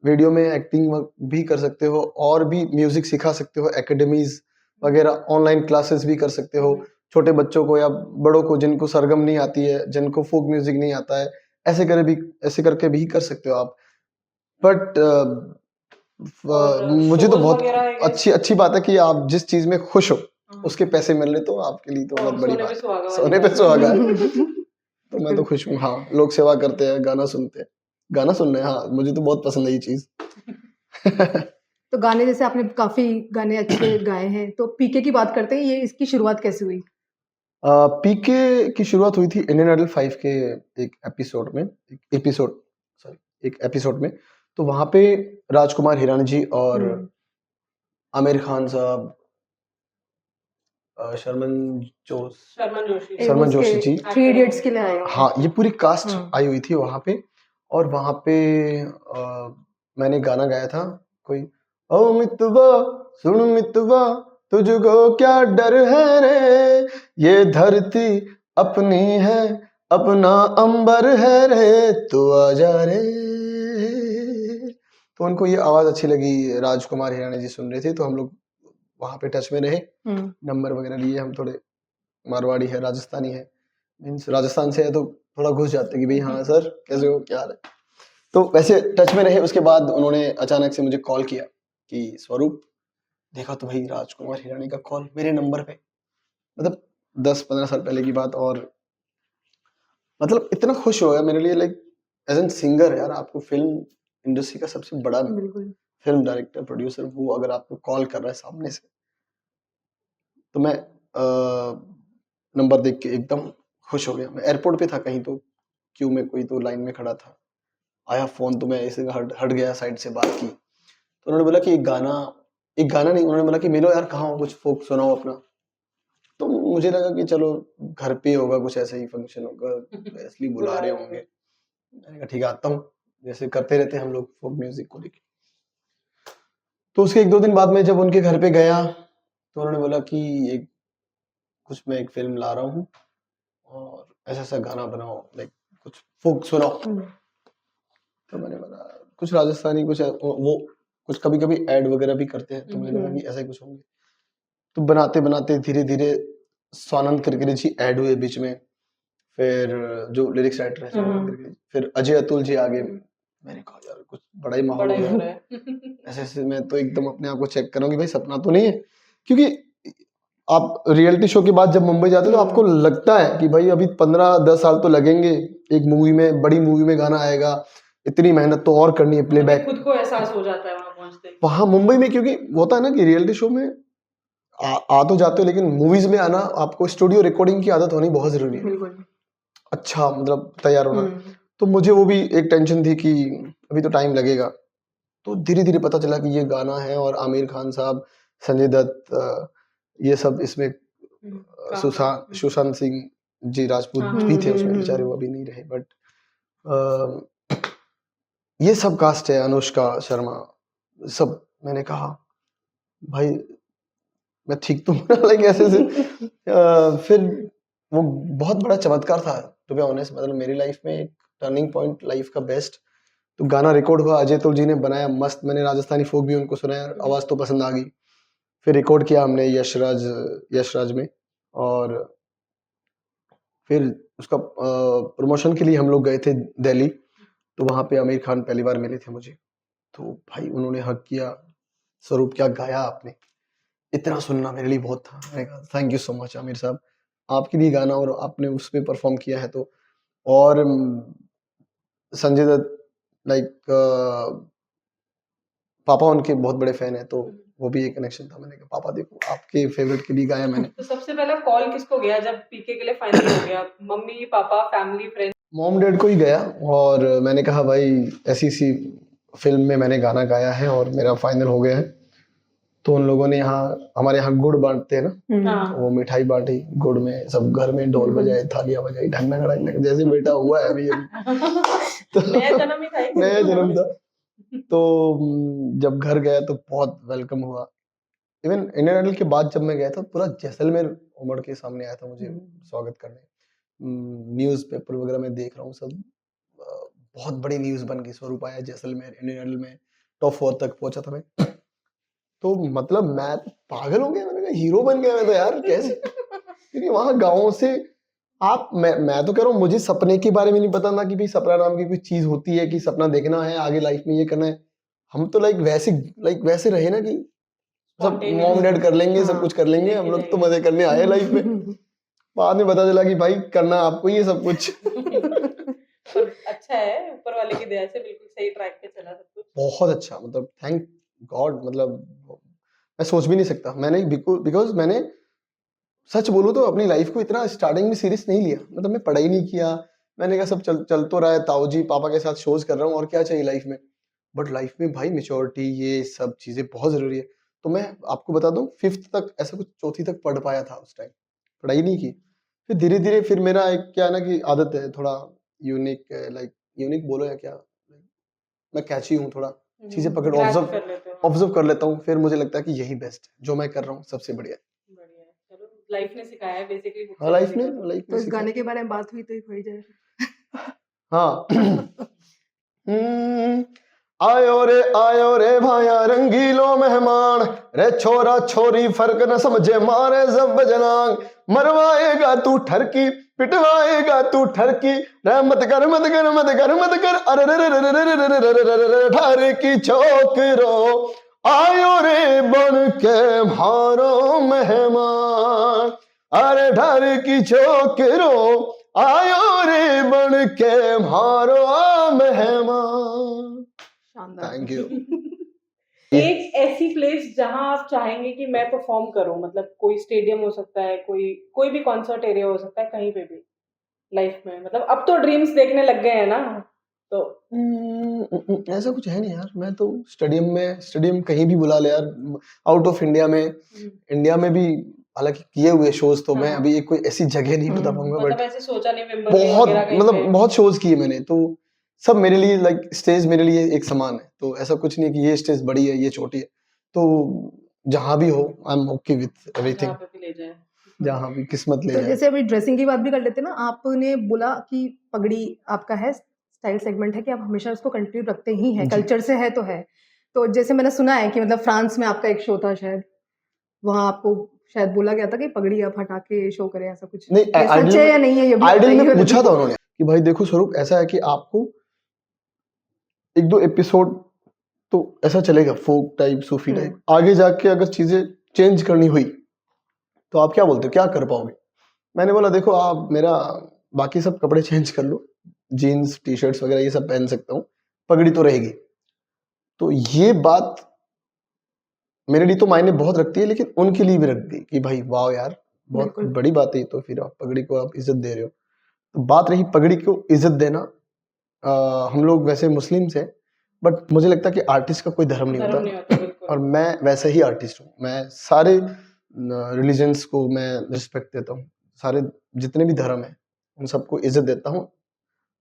वीडियो में एक्टिंग भी कर सकते हो, और भी म्यूज़िक सिखा सकते हो, एकेडमीज़ वगैरह ऑनलाइन क्लासेस भी कर सकते हो। छोटे बच्चों को या बड़ों को जिनको सरगम नहीं आती है, जिनको फ़ोक म्यूज़िक नहीं आता है, ऐसे करके भी कर सकते हो आप। बट और मुझे तो शोज़ बहुत वगैरह आई गेस। अच्छी अच्छी बात है कि आप जिस चीज़ में खुश हो, हाँ, उसके पैसे मिल रहे तो आपके लिए तो बहुत और बड़ी सोने पे बात है। सुहागा वाली सोने पे बात सुहागा है। है। तो मैं तो खुश हूँ। हाँ, लोग सेवा करते हैं, गाना सुनते हैं। गाना सुनना है, हाँ, मुझे तो बहुत पसंद है ये चीज़। तो गाने जैसे आपने काफ़ी गाने अच्छे गाए हैं, तो पीके की बात करते हैं, ये इसकी शुरुआत कैसे हुई? पीके की शुरुआत हुई थी इंडियन आइडल 5 के एक एपिसोड में, एक एपिसोड में। तो वहाँ पे राजकुमार हिरानी जी और हुँ। आमिर खान साहब, शर्मन जोश शर्मन जोशी वो शर्मन उसके जोशी जी, थ्री इडियट्स के लिए आए होंगे। हाँ, ये पूरी कास्ट हाँ। आई हुई थी वहाँ पे। और वहाँ पे मैंने गाना गाया था कोई, ओ मितवा सुन मितवा तुझको क्या डर है रे, ये धरती अपनी है अपना अंबर है रे, तू आजा रे। तो उनको ये आवाज अच्छी लगी, राजकुमार हिरानी जी सुन रहे थे, तो हम लोग वहाँ पे टच में रहे, हुँ। नंबर वगैरह लिए। हम थोड़े मारवाड़ी है, राजस्थानी है, मीन्स राजस्थान से है, तो थोड़ा घुस जाते कि भाई हाँ सर कैसे हो, क्या हाल है। तो वैसे टच में रहे। उसके बाद उन्होंने अचानक से मुझे कॉल किया कि स्वरूप देखा तो भाई राजकुमार हिरानी का कॉल मेरे नंबर पे, मतलब 10-15 साल पहले की बात। और मतलब इतना खुश हो गया मेरे लिए, लाइक एज एन सिंगर यार, आपको फिल्म इंडस्ट्री का सबसे बड़ा बिल्कुल। फिल्म डायरेक्टर प्रोड्यूसर वो अगर आपको कॉल कर रहा है सामने से, तो मैं नंबर देख के एकदम खुश हो गया। मैं एयरपोर्ट पे था कहीं, तो क्यू में कोई तो लाइन में खड़ा था, आया फोन, तो मैं ऐसे हट हट गया, साइड से बात की। तो उन्होंने बोला कि एक गाना नहीं, उन्होंने बोला कि मिलो यार, कहाँ हो, कुछ फोक सुनाओ अपना। तो मुझे लगा कि चलो घर पे होगा, कुछ ऐसा ही फंक्शन होगा, इसलिए बुला रहे होंगे। मैंने कहा ठीक है, आता हूँ, जैसे करते रहते हैं हम लोग फोक म्यूजिक को लेके। तो उसके 1-2 दिन बाद में जब उनके घर पे गया, तो उन्होंने बोला कि एक कुछ मैं एक फिल्म ला रहा हूँ और ऐसा ऐसा गाना बनाओ, लाइक कुछ फोक सुनाओ। हुँ। तो मैंने बोला कुछ राजस्थानी, कुछ वो कुछ कभी कभी ऐड वगैरह भी करते हैं, तो मैंने कहा कि ऐसा ही कुछ होंगे। तो बनाते बनाते धीरे धीरे स्वानंद करके जी ऐड हुए बीच में, फिर जो लिरिक्स राइटर है स्वानंद हुँ। करके, फिर अजय अतुल जी आ गए। मैंने कहा यार कुछ बड़ा ही माहौल बड़ा हो ही गया। हो रहा है ऐसे ऐसे मैं तो एकदम अपने आप को चेक कर रहा हूँ कि भाई सपना तो नहीं है, क्योंकि आप रियलिटी शो के बाद जब मुंबई जाते हो तो आपको लगता है कि भाई अभी 15-10 साल तो लगेंगे, एक मूवी में, बड़ी मूवी में गाना आएगा, इतनी मेहनत तो और करनी है, अभी प्लेबैक खुद को एहसास हो जाता है वहां पहुंचते ही। वहां मुंबई में। क्योंकि होता है ना कि रियलिटी शो में आ तो जाते हो, लेकिन मूवीज में आना आपको स्टूडियो रिकॉर्डिंग की आदत होनी बहुत जरूरी है, बिल्कुल। अच्छा मतलब तैयार होना। हुँ। तो मुझे वो भी एक टेंशन थी कि अभी तो टाइम लगेगा। तो धीरे धीरे पता चला कि ये गाना है, और आमिर खान साहब, संजय दत्त, ये सब इसमें, काफी सुशांत सिंह जी राजपूत हाँ भी हाँ थे उसमें, बेचारे वो अभी नहीं रहे, बट ये सब कास्ट है, अनुष्का शर्मा सब। मैंने कहा भाई मैं ठीक तो हूँ लाइक ऐसे से। फिर वो बहुत बड़ा चमत्कार था, टू बी ऑनेस्ट। मतलब मेरी लाइफ में एक टर्निंग पॉइंट, लाइफ का बेस्ट। तो गाना रिकॉर्ड हुआ, अजय तुल जी ने बनाया मस्त, मैंने राजस्थानी फोक भी उनको सुनाया, आवाज तो पसंद आ गई। फिर रिकॉर्ड किया हमने यशराज में, और फिर उसका प्रमोशन के लिए हम लोग गए थे दिल्ली। तो वहां पे आमिर खान पहली बार मिले थे मुझे। तो भाई उन्होंने हक किया, स्वरूप क्या गाया आपने, इतना सुनना मेरे लिए बहुत था। मैंने कहा thank you so much Aamir साहब, आपके लिए गाना और आपने उसमें परफॉर्म किया है। तो और संजय दत्त, लाइक पापा उनके बहुत बड़े फैन है, तो वो भी एक कनेक्शन था। मैंने कहा पापा देखो आपके फेवरेट के लिए गाया मैंने। तो सबसे पहला कॉल किसको गया जब पीके के लिए फाइनल हो गया? Mummy papa family friend? Mom dad को ही गया, और मैंने कहा भाई ऐसी सी फिल्म में मैंने गाना गाया है और मेरा फाइनल हो गया है। तो उन लोगों ने यहाँ, हमारे यहाँ गुड़ बांटते हैं ना, हाँ वो मिठाई बांटी गुड़ में, सब घर में ढोल बजाए, थालियां बजाई, ढंग ढंग जैसे बेटा हुआ है अभी तो नया जन्म ही था ये। नया जन्म था। तो जब घर गया तो बहुत वेलकम हुआ। इवन इंडियन आइडल के बाद जब मैं गया था, पूरा जैसलमेर उमड़ के सामने आया था मुझे स्वागत करने। न्यूज पेपर वगैरह में देख रहा हूँ सब, बहुत बड़ी न्यूज बन गई, स्वरूप आया जैसलमेर, इंडियन आइडल में टॉप 4 तक पहुंचा था मैं। तो मतलब मैं तो पागल हो गया, मैंने कहा हीरो बन गया मैं तो यार, कैसे। क्योंकि वहां गाँव से मैं तो कह रहा हूँ, मुझे सपने के बारे में नहीं पता ना, कि भाई सपना नाम की कोई चीज होती है, कि सपना देखना है आगे लाइफ में ये करना है। हम तो लाइक वैसे रहे ना कि सब मॉम डैड कर लेंगे, सब कुछ कर लेंगे, हम लोग तो मजे करने आए लाइफ में। बाद में पता चला कि भाई करना आपको ही है सब कुछ। पर अच्छा है, ऊपर वाले की दया से बिल्कुल सही ट्रैक पे चला सब कुछ। बहुत अच्छा, मतलब गॉड, मतलब मैं सोच भी नहीं सकता। मैंने बिकॉज मैंने सच बोलूं तो अपनी लाइफ को इतना स्टार्टिंग में सीरियस नहीं लिया, मतलब मैं पढ़ाई नहीं किया। मैंने कहा सब चल तो रहा है, ताऊ जी पापा के साथ शोज कर रहा हूँ, और क्या चाहिए लाइफ में। बट लाइफ में भाई मेच्योरिटी, ये सब चीजें बहुत जरूरी है। तो मैं आपको बता दूं, 5th तक ऐसा कुछ, 4th तक पढ़ पाया था उस टाइम, पढ़ाई नहीं की। फिर धीरे धीरे फिर मेरा एक क्या है ना कि आदत है थोड़ा यूनिक, लाइक यूनिक बोलो या क्या, मैं कैची हूँ थोड़ा, चीजें पकड़ ग्रैस्प कर लेते हो। ऑब्जर्व कर लेता हूँ। फिर मुझे लगता है कि यही बेस्ट है, जो मैं कर रहा हूँ सबसे बढ़िया है। बढ़िया है, चलो लाइफ ने सिखाया है बेसिकली, बुक हाँ, से लाइफ नहीं ने सीखा तो। लाइफ तो ने इस सिखाया। गाने के बारे में बात हुई तो ही हो जाए। हाँ। हम्म, आयो रे भाया रंगीलो मेहमान, रे छोरा छोरी फर्क न समझे मारे जब जनांग, मरवाएगा तू ठरकी पिटवाएगा तू ठरकी, रे मत कर मत कर मत कर मत कर, अरे रे रे रे रे रे रे रे रे रे रे रे ठार की छोकरो, आयो रे बन के मारो मेहमान, अरे ठार की छोकरो, आयो रे बन के मारो मेहमान। शानदार। Thank you. एक ऐसी प्लेस जहां आप चाहेंगे कि मैं परफॉर्म करूं, मतलब कोई स्टेडियम हो सकता है, कोई भी कॉन्सर्ट एरिया हो सकता है, कहीं पे भी लाइफ में, मतलब अब तो ड्रीम्स देखने लग गए हैं ना, तो ऐसा कुछ है नहीं यार, मैं तो स्टेडियम कहीं भी बुला ले यार, आउट ऑफ इंडिया में, इंडिया में भी हालांकि किए हुए शोज, तो मैं हाँ। अभी एक कोई ऐसी जगह नहीं बता पाऊंगा, मतलब बट ऐसे सोचा नहीं विंबलडन बहुत वगैरह कहीं मतलब पे। बहुत शोज किए मैंने, तो सब मेरे लिए लाइक स्टेज मेरे लिए एक समान है, तो ऐसा कुछ नहीं कि ये स्टेज बड़ी है ये छोटी है, तो जहां भी हो I am okay with everything, जहाँ पे भी ले जाए। जहां भी किस्मत ले तो जाए। जैसे अभी ड्रेसिंग की बात भी कर लेते हैं ना, आपने बोला कि पगड़ी आपका है, स्टाइल सेगमेंट है कि आप हमेशा उसको कंटिन्यू रखते ही हैं, जी। कल्चर से है तो है। तो जैसे मैंने सुना है कि मतलब फ्रांस में आपका एक शो था शायद, वहाँ आपको शायद बोला गया था कि पगड़ी आप हटा के शो करें, ऐसा कुछ नहीं, ये सच है या नहीं है, ये भी आइडल बताइए में मेरे पूछा को। था उन्होंने कि भाई देखो स्वरूप, ऐसा है कि आपको एक दो एपिसोड तो ऐसा चलेगा फोक टाइप सूफी टाइप, आगे जाके अगर चीजें चेंज करनी हुई तो आप क्या बोलते हो, क्या कर पाओगे। मैंने बोला देखो आप मेरा बाकी सब कपड़े चेंज कर लो, जीन्स टी शर्ट्स वगैरह ये सब पहन सकता हूँ, पगड़ी तो रहेगी। तो ये बात मेरे लिए तो मायने बहुत रखती है, लेकिन उनके लिए भी रखती है कि भाई वाह यार बहुत बिल्कुल। बड़ी बात है, तो फिर आप पगड़ी को आप इज्जत दे रहे हो। तो बात रही पगड़ी को इज्जत देना, हम लोग वैसे मुस्लिम से, बट मुझे लगता है कि आर्टिस्ट का कोई धर्म नहीं धर्म नहीं होता, होता, बिल्कुल। और मैं वैसे ही आर्टिस्ट हूँ। मैं सारे रिलीजन्स को मैं रिस्पेक्ट देता हूँ, सारे जितने भी धर्म है उन सबको इज्जत देता हूँ,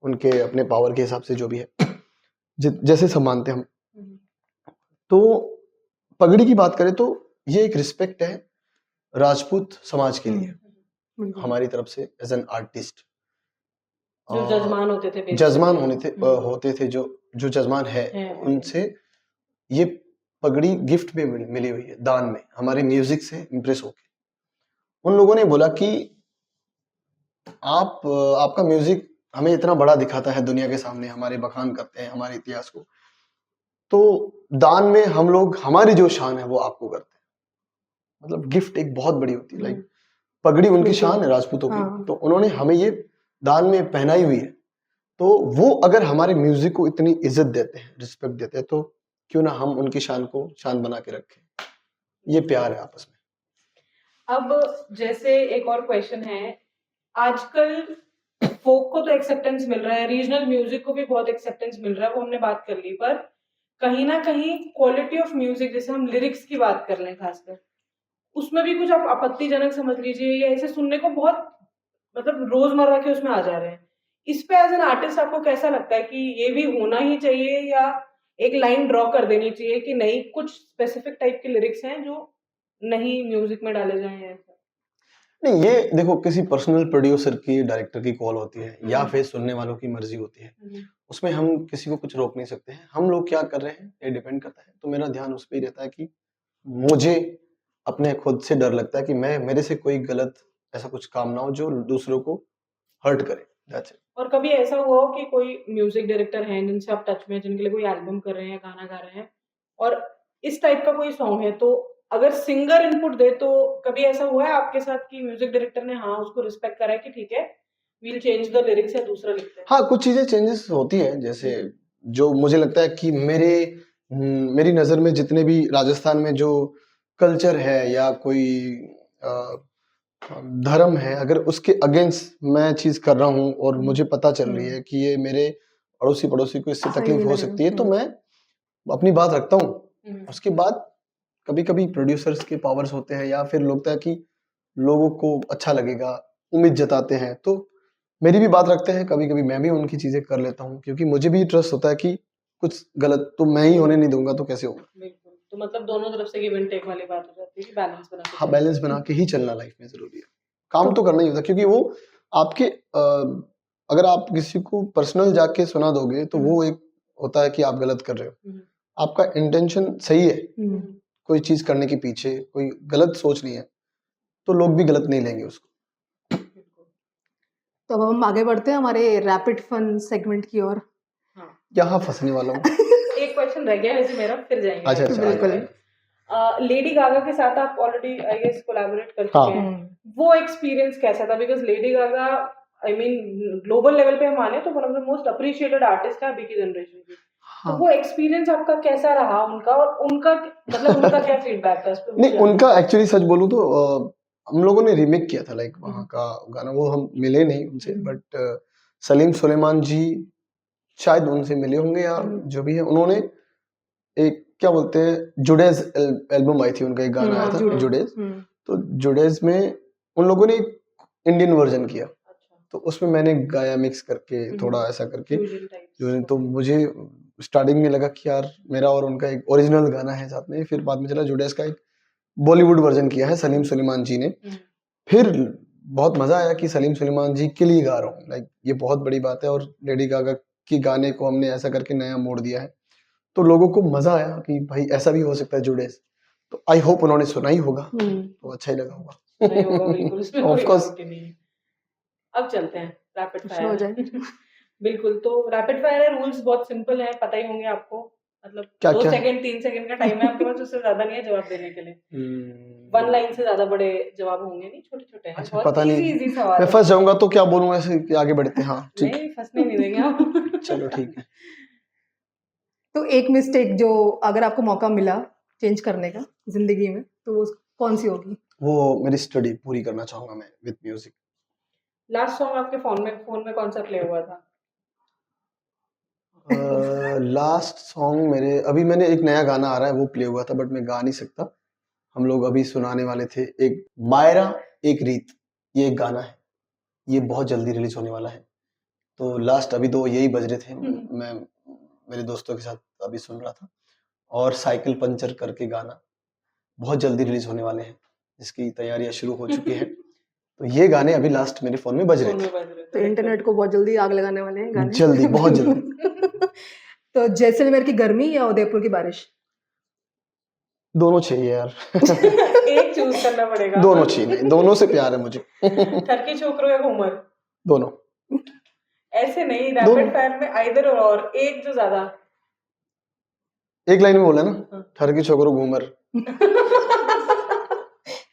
उनके अपने पावर के हिसाब से जो भी है, जैसे सब मानते हैं हम। तो पगड़ी की बात करें तो ये एक रिस्पेक्ट है राजपूत समाज के लिए बिल्कुल। हमारी तरफ से एज एन आर्टिस्ट। जो जजमान होते थे जजमान basically। होते थे जो जजमान है हैं। उनसे ये पगड़ी गिफ्ट में मिली हुई है, दान में, हमारे म्यूजिक से इम्प्रेस होके उन लोगों ने बोला कि आपका म्यूजिक हमें इतना बड़ा दिखाता है दुनिया के सामने, हमारे बखान करते हैं हमारे इतिहास को, तो दान में हम लोग हमारी जो शान है वो आपको करते हैं। मतलब गिफ्ट एक बहुत बड़ी होती है, लाइक पगड़ी उनकी बिल्कुल। शान है राजपूतों की, हाँ। तो उन्होंने हमें ये दान में पहनाई हुई है। तो वो अगर हमारे म्यूजिक को इतनी इज्जत देते हैं, रिस्पेक्ट देते हैं, तो क्यों ना हम उनकी शान को शान बना के रखें। ये प्यार है आपस में। अब जैसे एक और क्वेश्चन है, आजकल फोक को तो एक्सेप्टेंस मिल रहा है, रीजनल म्यूजिक को भी बहुत एक्सेप्टेंस मिल रहा है, वो हमने बात कर ली, पर कहीं ना कहीं क्वालिटी ऑफ म्यूजिक, जैसे हम लिरिक्स की बात कर लें खासकर, उसमें भी कुछ आप आपत्तिजनक समझ लीजिए, या ऐसे सुनने को बहुत मतलब रोजमर्रा के उसमें आ जा रहे हैं। इस पे एज एन आर्टिस्ट आपको कैसा लगता है कि ये भी होना ही चाहिए, या एक लाइन ड्रॉ कर देनी चाहिए कि नहीं, कुछ स्पेसिफिक टाइप के लिरिक्स हैं जो नहीं म्यूजिक में डाले जाएं ऐसा? नहीं, ये देखो किसी पर्सनल प्रोड्यूसर की, डायरेक्टर की कॉल होती है, या फिर सुनने वालों की मर्जी होती है, उसमें हम किसी को कुछ रोक नहीं सकते हैं। हम लोग क्या कर रहे हैं ये डिपेंड करता है। तो मेरा ध्यान उस पर ही रहता है कि मुझे अपने खुद से डर लगता है कि मेरे से कोई गलत ऐसा कुछ काम ना हो जो दूसरों को हर्ट करे। That's it. और कभी ऐसा हुआ हो कि कोई म्यूजिक डायरेक्टर हैं जिनसे आप टच में हैं, जिनके लिए कोई एल्बम कर रहे हैं, गाना गा रहे हैं, और इस टाइप का कोई सॉन्ग है, तो अगर सिंगर इनपुट दे, तो कभी ऐसा हुआ है आपके साथ कि म्यूजिक डायरेक्टर ने हाँ उसको रिस्पेक्ट करा है कि ठीक है वील चेंज द लिरिक्स या दूसरा लिखते हैं? हाँ, कुछ चीजें चेंजेस होती हैं, जैसे जो मुझे लगता है कि मेरे मेरी नज़र में जितने भी राजस्थान में जो कल्चर है या कोई अ, धर्म है, अगर उसके अगेंस्ट मैं चीज़ कर रहा हूँ और हम्म, मुझे पता चल रही हम्म, है कि ये मेरे अड़ोसी-पड़ोसी को इससे सही तकलीफ नहीं हो लगेगा। सकती है, तो मैं अपनी बात रखता हूँ। हम्म, उसके बाद कभी-कभी प्रोड्यूसर्स के पावर्स होते हैं या फिर लगता है कि लोगों को अच्छा लगेगा, उम्मीद जताते हैं, तो मेरी भी बात रखते हैं, कभी-कभी मैं भी उनकी चीज़ें कर लेता हूँ क्योंकि मुझे भी ट्रस्ट होता है कि कुछ गलत तो मैं ही होने नहीं दूँगा तो कैसे होगा? बिल्कुल। तो मतलब दोनों तरफ से गिव एंड टेक वाली बात हो जाती है कि बैलेंस बना के हाँ, चलना बैलेंस चाहिए। बना के ही चलना लाइफ में ज़रूरी है। काम तो तो करना ही होता है क्योंकि वो आपके अगर आप किसी को पर्सनल जाके सुना दोगे तो हम्म, वो एक होता है कि आप गलत कर रहे हो। हम्म, आपका इंटेंशन सही है, हम्म, कोई चीज़ करने के पीछे कोई गलत सोच नहीं है, तो लोग भी गलत नहीं लेंगे उसको। बिल्कुल। तो अब हम आगे बढ़ते हैं हमारे रैपिड फन सेगमेंट की ओर। हाँ, यहाँ फँसने वाला हूँ। एक क्वेश्चन रह गया है वैसे मेरा, फिर जाएंगे अच्छा, आगे अच्छा, आ जाओ, आ बिल्कुल। जाओ। लेडी गागा के साथ आप ऑलरेडी आई गेस कोलैबोरेट कर चुके हाँ, हैं। हम्म, वो एक्सपीरियंस कैसा था? Because Lady Gaga I mean global level पे हम माने तो one of the most appreciated artist है अभी की जनरेशन की। तो हाँ। वो एक्सपीरियंस आपका कैसा रहा उनका, और उनका मतलब उनका क्या फीडबैक था इस पे, वो नहीं, जानना उनका चाहूंगी। एक्चुअली सच बोलूँ तो हम लोगों ने रीमेक किया था लाइक वहाँ हम्म, का गाना, वो हम मिले नहीं उनसे हम्म, बट सलीम सुलेमान जी शायद उनसे मिले होंगे या हम्म, जो भी है, उन्होंने एक क्या बोलते हैं जुडेज़ एल्बम आई थी, उनका एक गाना आया हाँ था जुड़े। हाँ। जुडेज़। हम्म, तो जुडेज़ में उन लोगों ने एक इंडियन वर्ज़न किया, अच्छा। तो उसमें मैंने गाया मिक्स करके थोड़ा ऐसा करके फ्यूजन टाइप्स। जो तो मुझे स्टार्टिंग में लगा कि यार मेरा और उनका एक ओरिजिनल गाना है साथ में, फिर बाद में चला जुडेज़ का एक बॉलीवुड वर्ज़न किया है सलीम सुलेमान जी ने। फिर बहुत मज़ा आया कि सलीम सुलेमान जी के लिए गा रहा हूँ, लाइक ये बहुत बड़ी बात है और लेडी गागा के गाने को हमने ऐसा करके नया मोड़ दिया है। तो लोगों को मज़ा आया कि भाई ऐसा भी हो सकता है जुड़े। तो आई होप उन्होंने सुना ही होगा, हम्म, तो अच्छा ही लगा होगा। सुना ही होगा बिल्कुल, उसमें ऑफ कोई कोर्स। डाउट ही नहीं है। अब चलते हैं रैपिड शुरू हो फायर। जाए। बिल्कुल, तो रैपिड फायर है, रूल्स बहुत सिंपल हैं, पता ही होंगे आपको। मतलब क्या 2 क्या है? सेकंड 3 सेकंड का टाइम है आपके पास, उससे ज़्यादा नहीं है जवाब देने के लिए। 1 लाइन से ज़्यादा बड़े जवाब होंगे नहीं, छोटे-छोटे हैं, अच्छा, बहुत पता नहीं, ईज़ी सवाल मैं है। फंस जाऊंगा तो क्या बोलूं, ऐसे कि आगे बढ़ते हैं। हाँ ठीक नहीं, फँसने नहीं देंगे हम। है, चलो ठीक है। तो एक मिस्टेक जो अगर आपको मौका मिला चेंज करने का जिंदगी में तो वो कौन सी होगी? वो मेरी स्टडी पूरी करना चाहूंगा मैं विद म्यूजिक। लास्ट सॉन्ग आपके फ़ोन में कौन-सा प्ले हुआ था? लास्ट सॉन्ग मेरे अभी मैंने एक नया गाना आ रहा है वो प्ले हुआ था बट मैं गा नहीं सकता। हम लोग अभी सुनाने वाले थे एक मायरा एक रीत, ये एक गाना है, ये बहुत जल्दी रिलीज होने वाला है। तो लास्ट अभी तो यही बज रहे थे, मैं मेरे दोस्तों के साथ अभी सुन रहा था। और साइकिल पंचर करके गाना बहुत जल्दी रिलीज होने वाले हैं, जिसकी तैयारियां शुरू हो चुकी हैं। तो ये गाने अभी लास्ट मेरे फोन में बज रहे फ़ोन में थे, बज रहे तो थे, बिल्कुल। इंटरनेट को बहुत जल्दी आग लगाने वाले हैं गाने। जल्दी बहुत जल्दी। तो जैसलमेर की गर्मी या उदयपुर की बारिश? दोनों चाहिए यार। एक चूज़ करना पड़ेगा। दोनों चाहिए, नहीं दोनों से प्यार है मुझे। ठरकी छोकरो या घूमर? दोनों ऐसे नहीं, दोनों रैपिड फायर में आइदर और एक जो ज़्यादा। एक लाइन में बोला ना, हाँ। ठर की छोकरो घूमर।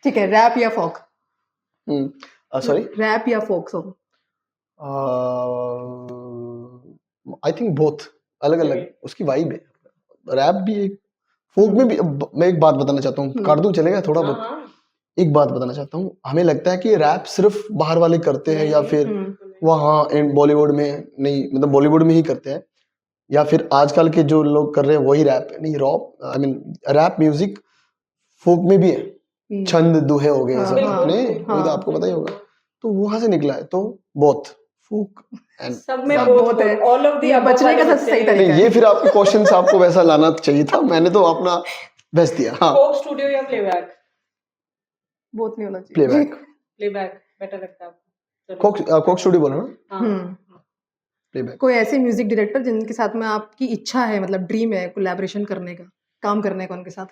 ठीक है, रैप या फोक? सॉरी, रैप या folk song? I think both, अलग ओके। अलग उसकी वाइब है। रैप भी एक, फोक में भी। अब मैं एक बात बताना चाहता हूँ, काट दूं चलेगा थोड़ा हाँ, बहुत? हाँ। एक बात बताना चाहता हूँ, हमें लगता है कि रैप सिर्फ बाहर वाले करते हैं नहीं, या नहीं, फिर बिल्कुल नहीं। वहाँ बॉलीवुड में नहीं, मतलब बॉलीवुड में ही करते हैं, या फिर आजकल के जो लोग कर रहे हैं वही रैप है। नहीं, रॉप आई मीन रैप म्यूजिक फोक में भी है, छंद दोहे हो गए ये हाँ सब हाँ अपने, बिल्कुल, वो तो हाँ, आपको पता ही बिल्कुल, होगा। बिल्कुल। तो वहां से निकला है, तो बोथ फोक एंड सब में सब रैप। बोथ बहुत है। बोथ, ऑल ऑफ द ये अबव बचने वाले का सबसे बच्चे सही हैं। तरीका नहीं, ये है। फिर आपके क्वेश्चन आपको वैसा लाना चाहिए था, मैंने तो अपना बेस्ट दिया। हाँ, कोक स्टूडियो या प्लेबैक? बहुत नहीं होना चाहिए। प्लेबैक। प्लेबैक बेटर लगता है आपको? चलो। कोक स्टूडियो बोला ना, हाँ, हाँ। प्लेबैक। कोई ऐसे म्यूजिक डायरेक्टर जिनके साथ में आपकी इच्छा है, मतलब ड्रीम है कोलैबोरेशन करने का, काम करने का उनके साथ?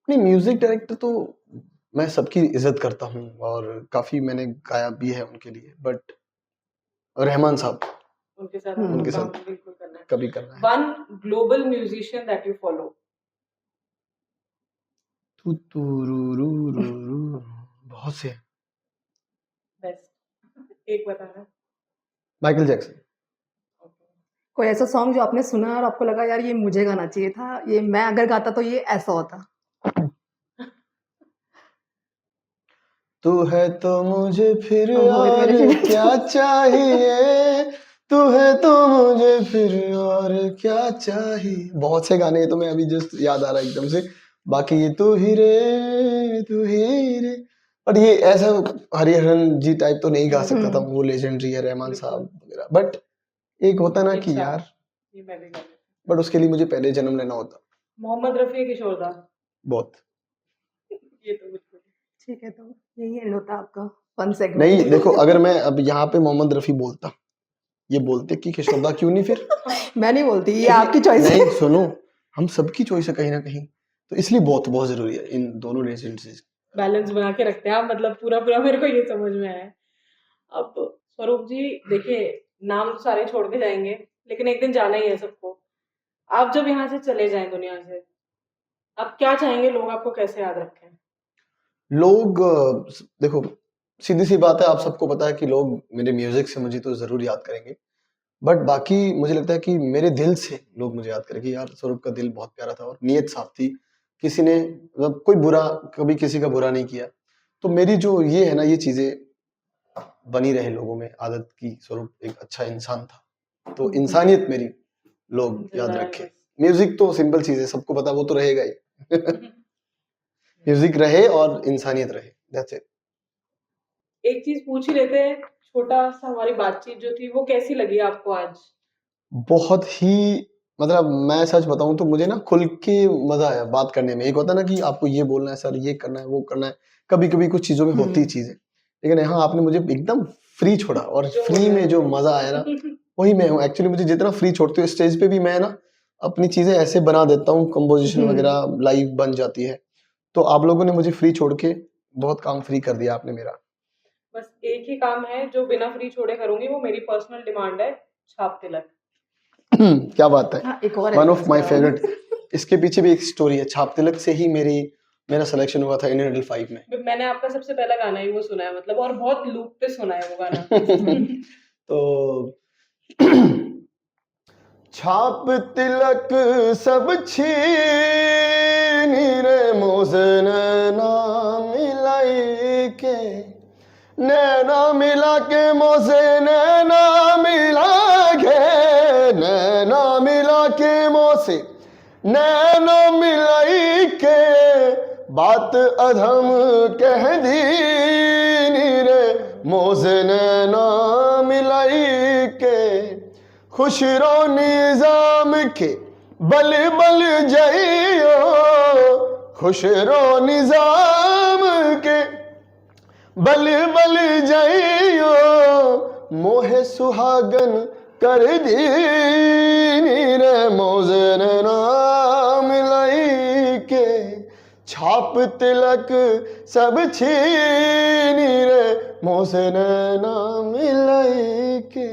नहीं, म्यूजिक डायरेक्टर तो मैं सबकी इज्जत करता हूँ और काफी मैंने गाया भी है उनके लिए, बट रहमान साहब, उनके साथ आपको उनके काम साथ बिल्कुल करना है। कभी करना है। One global musician that you follow? तू तू रू रू रू रू, बहुत से हैं। बेस्ट एक बताना। Michael Jackson. कोई ऐसा सॉन्ग जो आपने सुना और आपको लगा यार ये मुझे गाना चाहिए था, ये मैं अगर गाता तो ये ऐसा होता? तू है तो मुझे फिर ओहो, ये तो और मेरे फेवरेट क्या सॉन्ग। चाहिए, तू है तो मुझे फिर और क्या चाहिए। बहुत से गाने तो मैं अभी जस्ट याद आ रहा है एकदम से। बाकी ये तू ही रे तू ही रे, बट ये ऐसा हरिहरन जी टाइप तो नहीं गा सकता था, वो लेजेंडरी है रहमान साहब बिल्कुल। वगैरह। बट एक होता ना कि अच्छा, यार, ये मैं भी गा लेती बट उसके लिए मुझे पहले जन्म लेना होता। हूँ। मोहम्मद रफ़ी या किशोर दा? बहुत ये तो बिल्कुल। ठीक है, तो यही एंड होता आपका फन सेगमेंट। नहीं, देखो अगर मैं अब यहाँ पे मोहम्मद रफी बोलता, ये बोलते कि किशोर दा क्यों नहीं फिर, मैं नहीं बोलती, ये क्योंकि आपकी चॉइस है। नहीं सुनो, हम सबकी चॉइस है कहीं ना कहीं, तो इसलिए बहुत बहुत जरूरी है इन दोनों लेजेंड्स। बैलेंस बना के रखते हैं आप, मतलब पूरा-पूरा मेरे को ये समझ में आया है। अब स्वरूप जी देखिए, नाम तो सारे छोड़ के जाएँगे, लेकिन एक दिन जाना ही है सबको। आप जब यहाँ से चले जाएँ दुनिया से, आप क्या चाहेंगे लोग आपको कैसे याद रखें? लोग देखो, सीधी सी बात है, आप सबको पता है कि लोग मेरे म्यूजिक से मुझे तो जरूर याद करेंगे, बट बाकी मुझे लगता है कि मेरे दिल से लोग मुझे याद करेंगे। यार स्वरूप का दिल बहुत प्यारा था और नीयत साफ थी, किसी ने मतलब कोई बुरा, कभी किसी का बुरा नहीं किया। तो मेरी जो ये है ना, ये चीजें बनी रहे लोगों में आदत की, स्वरूप एक अच्छा इंसान था, तो इंसानियत मेरी लोग याद जिंदा है रखें। बस। म्यूजिक तो सिंपल चीज है, सबको पता, वो तो रहेगा ही। म्यूजिक रहे और इंसानियत रहे, दैट्स इट। एक चीज़ पूछ ही लेते हैं, छोटा-सा हमारी बातचीत जो थी, वो कैसी लगी आपको आज? बहुत ही, मतलब मैं सच बताऊं तो मुझे ना खुल के मजा आया बात करने में। एक होता है ना कि आपको ये बोलना है, सर ये करना है, वो करना है, कभी कभी कुछ चीजों में होती ही चीजें, लेकिन यहाँ आपने मुझे एकदम फ्री छोड़ा, और जो फ्री होना में है जो वो। मजा आया ना, वही मैं हूँ एक्चुअली। मुझे जितना फ्री छोड़ते हो स्टेज पे भी, मैं ना अपनी चीजें ऐसे बना देता हूँ, कंपोजिशन वगैरह लाइव बन जाती है। तो आप लोगों ने मुझे फ्री छोड़ के बहुत काम फ्री कर दिया आपने मेरा। बस एक ही काम है जो बिना फ्री छोड़े करूँगी, वो मेरी पर्सनल डिमांड है, छाप तिलक। क्या बात है, हाँ, एक और है वन इसका ऑफ माय इसका फेवरेट। इसके पीछे भी एक स्टोरी है, छाप तिलक से ही मेरा सिलेक्शन हुआ था इंडियन आइडल 5 में। मैंने आपका सबसे पहला गाना ही वो सुना है, मतलब, और बहुत लूप पे सुना है वो गाना। तो छाप तिलक सब छीन रे मोजन नाम मिलाई के, नैना मिला के मोसे नैना मिला के, नैना मिला के मोसे नैना मिलाई के, बात अधम कह दी रे मोसे नैना मिलाई के, खुशरो निजाम के बल बल जइयो, खुशरो निजाम के बल बल जइयो, मोहे सुहागन कर दी रे मोजन नाम लई के, छाप तिलक सब छीन रे मोजन नाम लई के।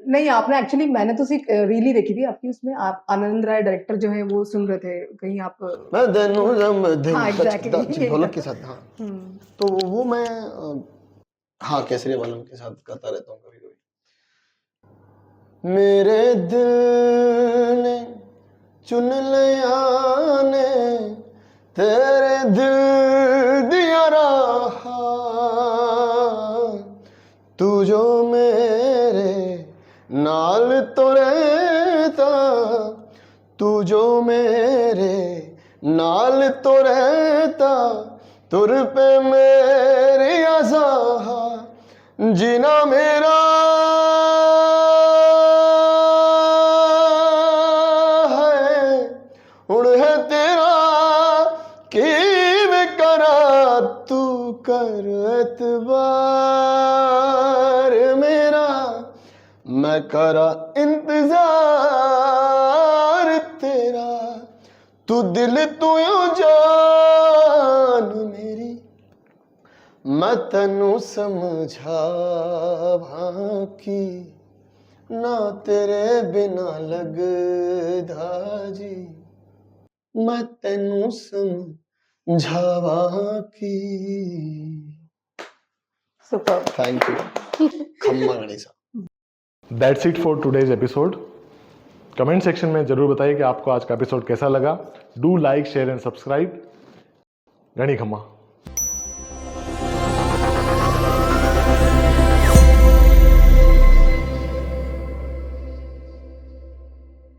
नहीं, आपने एक्चुअली, मैंने तो सिर्फ रील ही देखी थी आपकी, उसमें आप आनंद राय डायरेक्टर जो है वो सुन रहे थे कहीं आप। हाँ, एग्जैक्टली ढोलक के साथ, हाँ। तो वो मैं हाँ केसरिया वालों के साथ गाता रहता हूँ कभी कभी। मेरे दिल ने चुन लिया ने तेरे दिल दिया रहा, तू जो मेरे नाल तो रहता, तू जो मेरे नाल तो रहता, तुर पे मेरी आज़ा जीना मेरा है, हुण है तेरा किवें करा, तू कर एतबार मेरा, मैं करा इंतजार तेरा, तू दिल तू जान मेरी, मैं तैनू समझावां की ना तेरे बिना लगदा जी, मैं तैनू समझावां की। सुपर। Thank you. खम्मा Ganesha. That's it for today's episode. Comment section में जरूर बताइए कि आपको आज का एपिसोड कैसा लगा। Do like, share and subscribe. घणी खम्मा।